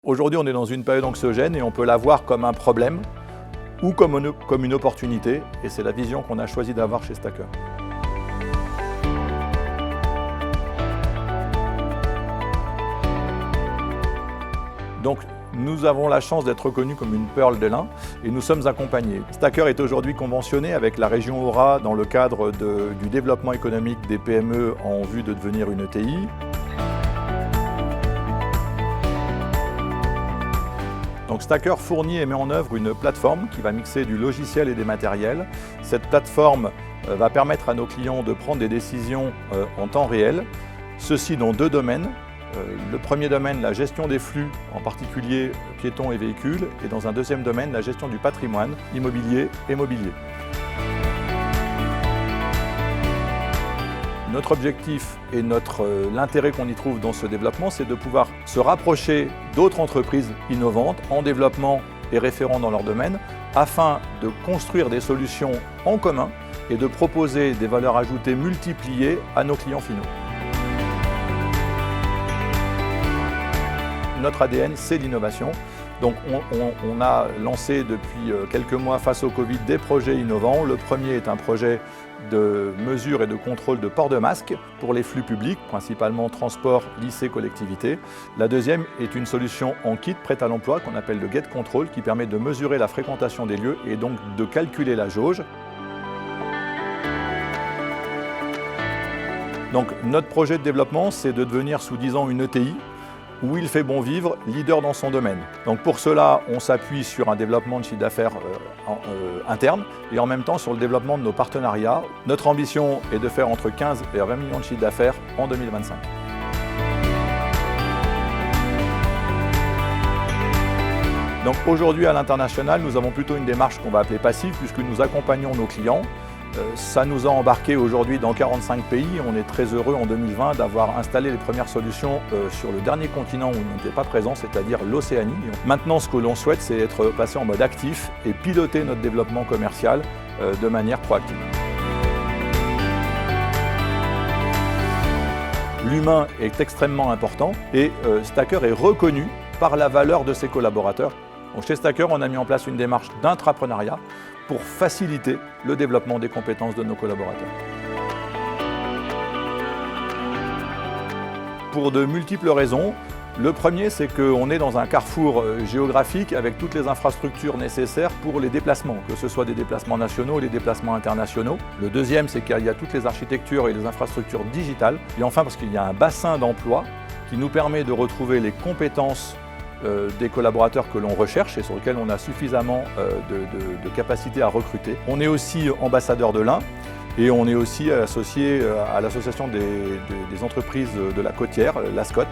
Aujourd'hui, on est dans une période anxiogène et on peut la voir comme un problème ou comme une opportunité, et c'est la vision qu'on a choisi d'avoir chez Stacker. Donc, nous avons la chance d'être reconnus comme une perle de lin et nous sommes accompagnés. Stacker est aujourd'hui conventionné avec la région Aura dans le cadre du développement économique des PME en vue de devenir une ETI. Donc Stacker fournit et met en œuvre une plateforme qui va mixer du logiciel et des matériels. Cette plateforme va permettre à nos clients de prendre des décisions en temps réel, ceci dans deux domaines. Le premier domaine, la gestion des flux, en particulier piétons et véhicules, et dans un deuxième domaine, la gestion du patrimoine immobilier et mobilier. Notre objectif et l'intérêt qu'on y trouve dans ce développement, c'est de pouvoir se rapprocher d'autres entreprises innovantes en développement et référents dans leur domaine, afin de construire des solutions en commun et de proposer des valeurs ajoutées multipliées à nos clients finaux. Notre ADN, c'est l'innovation. Donc on a lancé depuis quelques mois face au Covid des projets innovants. Le premier est un projet de mesure et de contrôle de port de masque pour les flux publics, principalement transport, lycée, collectivité. La deuxième est une solution en kit prête à l'emploi qu'on appelle le Get Control, qui permet de mesurer la fréquentation des lieux et donc de calculer la jauge. Donc notre projet de développement, c'est de devenir sous 10 ans une ETI, où il fait bon vivre, leader dans son domaine. Donc pour cela, on s'appuie sur un développement de chiffre d'affaires interne et en même temps sur le développement de nos partenariats. Notre ambition est de faire entre 15 et 20 millions de chiffre d'affaires en 2025. Donc aujourd'hui à l'international, nous avons plutôt une démarche qu'on va appeler passive puisque nous accompagnons nos clients. Ça nous a embarqués aujourd'hui dans 45 pays. On est très heureux en 2020 d'avoir installé les premières solutions sur le dernier continent où on n'était pas présent, c'est-à-dire l'Océanie. Maintenant, ce que l'on souhaite, c'est être passé en mode actif et piloter notre développement commercial de manière proactive. L'humain est extrêmement important et Stacker est reconnu par la valeur de ses collaborateurs. Donc chez Stacker, on a mis en place une démarche d'intrapreneuriat pour faciliter le développement des compétences de nos collaborateurs. Pour de multiples raisons. Le premier, c'est qu'on est dans un carrefour géographique avec toutes les infrastructures nécessaires pour les déplacements, que ce soit des déplacements nationaux ou des déplacements internationaux. Le deuxième, c'est qu'il y a toutes les architectures et les infrastructures digitales. Et enfin, parce qu'il y a un bassin d'emploi qui nous permet de retrouver les compétences des collaborateurs que l'on recherche et sur lesquels on a suffisamment de capacité à recruter. On est aussi ambassadeur de l'Ain et on est aussi associé à l'association des entreprises de la côtière, l'ASCOT.